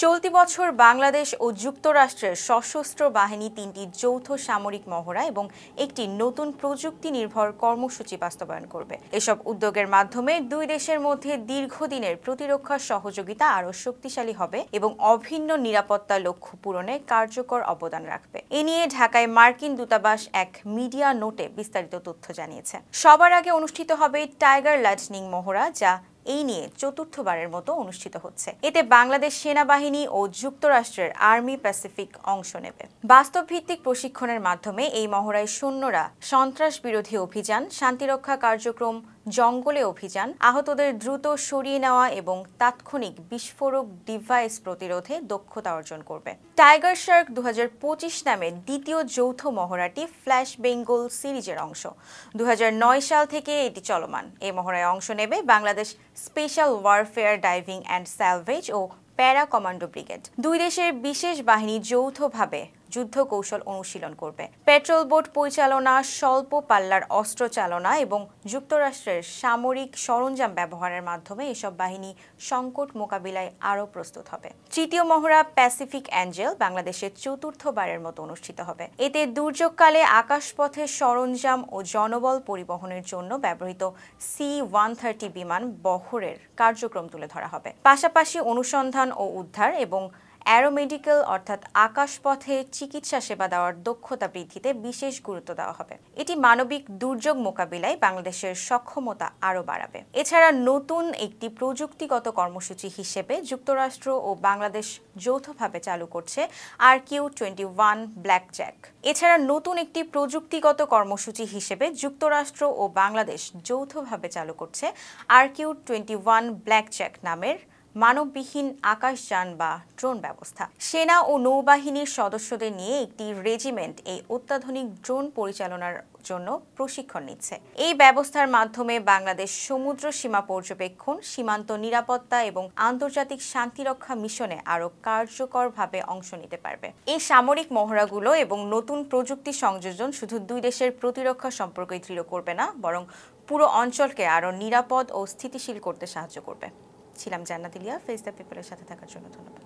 চলতি বছর বাংলাদেশ ও যুক্তরাষ্ট্রের সশস্ত্র বাহিনী ৩টি যৌথ সামরিক মহড়া এবং একটি নতুন প্রযুক্তি নির্ভর কর্মসূচি বাস্তবায়ন করবে। এসব উদ্যোগের মাধ্যমে দুই দেশের মধ্যে দীর্ঘদিনের প্রতিরক্ষা সহযোগিতা আরও শক্তিশালী হবে এবং অভিন্ন নিরাপত্তা লক্ষ্য পূরণে কার্যকর অবদান রাখবে। এ নিয়ে ঢাকায় মার্কিন দূতাবাস এক মিডিয়া নোটে বিস্তারিত তথ্য জানিয়েছে। সবার আগে অনুষ্ঠিত হবে টাইগার লাইটনিং মহড়া, যা এই নিয়ে চতুর্থবারের মতো অনুষ্ঠিত হচ্ছে। এতে বাংলাদেশ সেনাবাহিনী ও যুক্তরাষ্ট্রের আর্মি প্যাসিফিক অংশ নেবে। বাস্তব ভিত্তিক প্রশিক্ষণের মাধ্যমে এই মহড়ায় সৈন্যরা সন্ত্রাস বিরোধী অভিযান, শান্তিরক্ষা কার্যক্রম, জঙ্গলে অভিযান, আহতদের দ্রুত সরিয়ে নেওয়া এবং তাৎক্ষণিক বিস্ফোরক ডিভাইস প্রতিরোধে দক্ষতা অর্জন করবে। টাইগার শার্ক 2025 নামে দ্বিতীয় যৌথ মহড়াটি ফ্ল্যাশ বেঙ্গল সিরিজের অংশ। 2009 সাল থেকে এটি চলমান। এই মহড়ায় অংশ নেবে Bangladesh special warfare diving and salvage ও প্যারা কমান্ডো ব্রিগেড। দুই দেশের বিশেষ বাহিনী যৌথভাবে যুদ্ধ কৌশল অনুশীলন করবে। পেট্রোল বোট পরিচালনা, স্বল্প পাল্লার অস্ত্র চালনা এবং যুক্তরাষ্ট্রের সামরিক সরঞ্জাম ব্যবহারের মাধ্যমে এসব বাহিনী সংকট মোকাবিলায় আরও প্রস্তুত হবে। তৃতীয় মহড়া প্যাসিফিক অ্যাঞ্জেল বাংলাদেশের চতুর্থবারের মতো অনুষ্ঠিত হবে। এতে দুর্যোগকালে আকাশপথে সরঞ্জাম ও জনবল পরিবহনের জন্য ব্যবহৃত C-130 বিমান বহরের কার্যক্রম তুলে ধরা হবে। পাশাপাশি অনুসন্ধান ও উদ্ধার এবং অ্যারোমেডিক্যাল অর্থাৎ আকাশপথে চিকিৎসা সেবা দেওয়ার দক্ষতা বৃদ্ধিতে বিশেষ গুরুত্ব দেওয়া হবে। এটি মানবিক দুর্যোগ মোকাবিলায় বাংলাদেশের সক্ষমতা আরও বাড়াবে। এছাড়া নতুন একটি প্রযুক্তিগত কর্মসূচি হিসেবে যুক্তরাষ্ট্র ও বাংলাদেশ যৌথভাবে চালু করছে RQ-21 ব্ল্যাকজ্যাক। এছাড়া নতুন একটি প্রযুক্তিগত কর্মসূচি হিসেবে যুক্তরাষ্ট্র ও বাংলাদেশ যৌথভাবে চালু করছে RQ-21 ব্ল্যাকজ্যাক নামের মানববিহীন আকাশযান বা ড্রোন ব্যবস্থা। সেনা ও নৌবাহিনীর সদস্যদের নিয়ে একটি রেজিমেন্ট এই অত্যাধুনিক ড্রোন পরিচালনার জন্য প্রশিক্ষণ নিচ্ছে। এই ব্যবস্থার মাধ্যমে বাংলাদেশ সমুদ্র সীমা পর্যবেক্ষণ, সীমান্ত নিরাপত্তা এবং আন্তর্জাতিক শান্তিরক্ষা মিশনে আরও কার্যকরভাবে অংশ নিতে পারবে। এই সামরিক মহড়াগুলো এবং নতুন প্রযুক্তি সংযোজন শুধু দুই দেশের প্রতিরক্ষা সম্পর্কই দৃঢ় করবে না, বরং পুরো অঞ্চলকে আরও নিরাপদ ও স্থিতিশীল করতে সাহায্য করবে। ছিলাম জান্নাত ইলিয়া। ফেস দ্য পিপলের সাথে থাকার জন্য ধন্যবাদ।